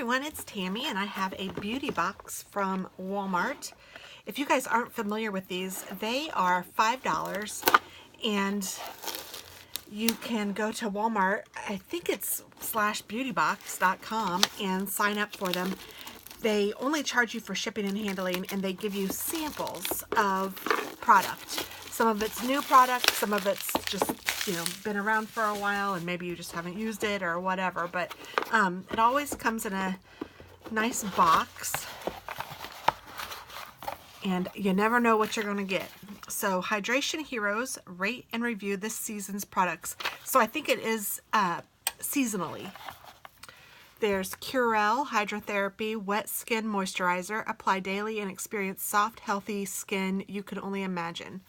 everyone, it's Tammy and I have a beauty box from Walmart. If you guys aren't familiar with these, they are $5 and you can go to Walmart, I think it's /beautybox.com, and sign up for them. They only charge you for shipping and handling, and they give you samples of product. Some of it's new product, some of it's just, been around for a while and maybe you just haven't used it or whatever, but it always comes in a nice box and you never know what you're going to get. So Hydration Heroes, rate and review this season's products. So I think it is seasonally. There's Curel Hydrotherapy Wet Skin Moisturizer. Apply daily and experience soft, healthy skin you could only imagine.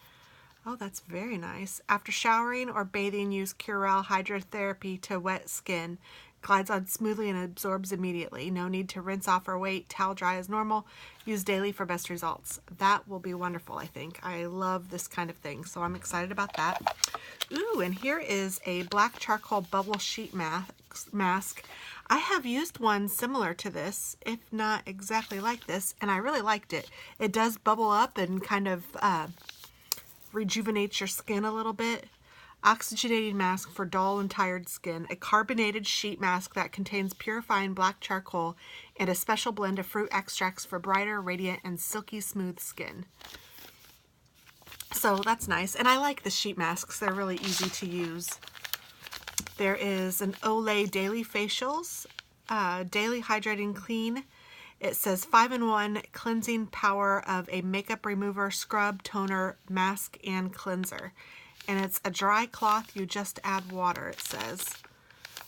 Oh, that's very nice. After showering or bathing, use Curel Hydrotherapy to wet skin. Glides on smoothly and absorbs immediately. No need to rinse off or wait. Towel dry as normal. Use daily for best results. That will be wonderful, I think. I love this kind of thing, so I'm excited about that. Ooh, and here is a black charcoal bubble sheet mask. I have used one similar to this, if not exactly like this, and I really liked it. It does bubble up and kind of rejuvenates your skin a little bit. Oxygenating mask for dull and tired skin. A carbonated sheet mask that contains purifying black charcoal and a special blend of fruit extracts for brighter, radiant, and silky smooth skin. So that's nice. And I like the sheet masks. They're really easy to use. There is an Olay Daily Facials. Daily Hydrating Clean. It says 5-in-1 cleansing power of a makeup remover, scrub, toner, mask, and cleanser. And it's a dry cloth, you just add water, it says.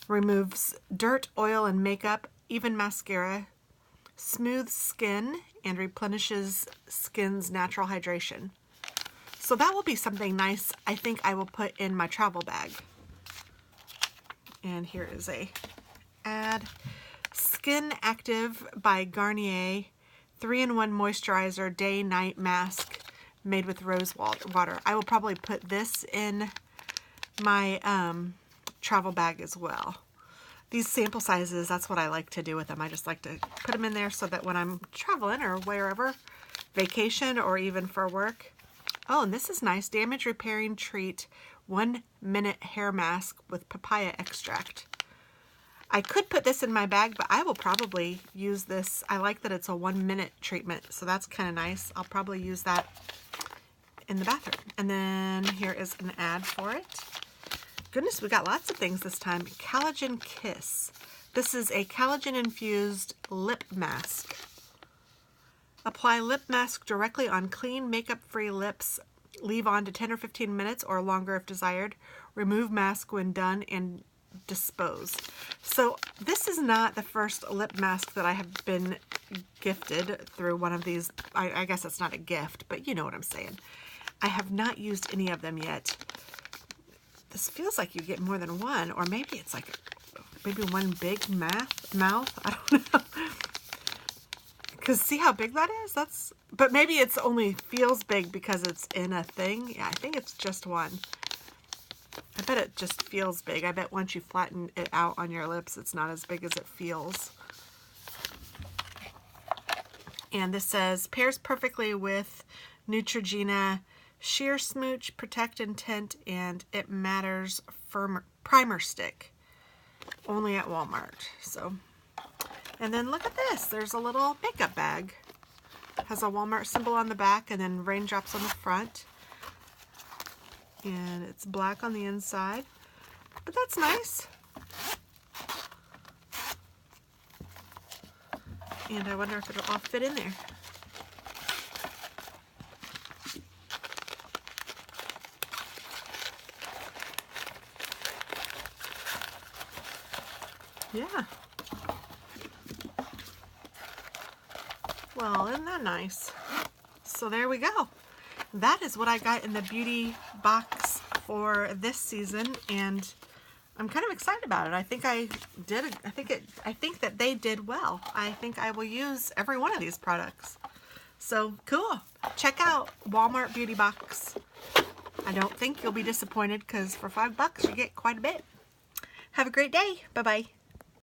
Removes dirt, oil, and makeup, even mascara. Smooths skin and replenishes skin's natural hydration. So that will be something nice I think I will put in my travel bag. And here is a ad. Skin Active by Garnier 3-in-1 moisturizer day-night mask made with rose water. I will probably put this in my travel bag as well. These sample sizes, that's what I like to do with them. I just like to put them in there so that when I'm traveling or wherever, vacation or even for work. Oh, and this is nice. Damage repairing treat 1-minute hair mask with papaya extract. I could put this in my bag, but I will probably use this. I like that it's a 1-minute treatment, so that's kind of nice. I'll probably use that in the bathroom. And then here is an ad for it. Goodness, we got lots of things this time. Collagen Kiss. This is a collagen-infused lip mask. Apply lip mask directly on clean, makeup-free lips. Leave on to 10 or 15 minutes or longer if desired. Remove mask when done and dispose. So this is not the first lip mask that I have been gifted through one of these. I guess it's not a gift, but you know what I'm saying. I have not used any of them yet. This feels like you get more than one, or maybe it's like maybe one big mouth. I don't know. Because see how big that is? But maybe it's only feels big because it's in a thing. Yeah, I think it's just one. I bet it just feels big. I bet once you flatten it out on your lips, it's not as big as it feels. And this says, pairs perfectly with Neutrogena Sheer Smooch, Protect and Tint, and It Matters Primer Stick. Only at Walmart. So, and then look at this. There's a little makeup bag. Has a Walmart symbol on the back and then raindrops on the front. And it's black on the inside, but that's nice. And I wonder if it'll all fit in there. Yeah. Well, isn't that nice? So there we go. That is what I got in the beauty box for this season, and I'm kind of excited about it. I think that they did well. I think I will use every one of these products. So cool. Check out Walmart Beauty Box. I don't think you'll be disappointed because for $5 you get quite a bit. Have a great day. Bye-bye.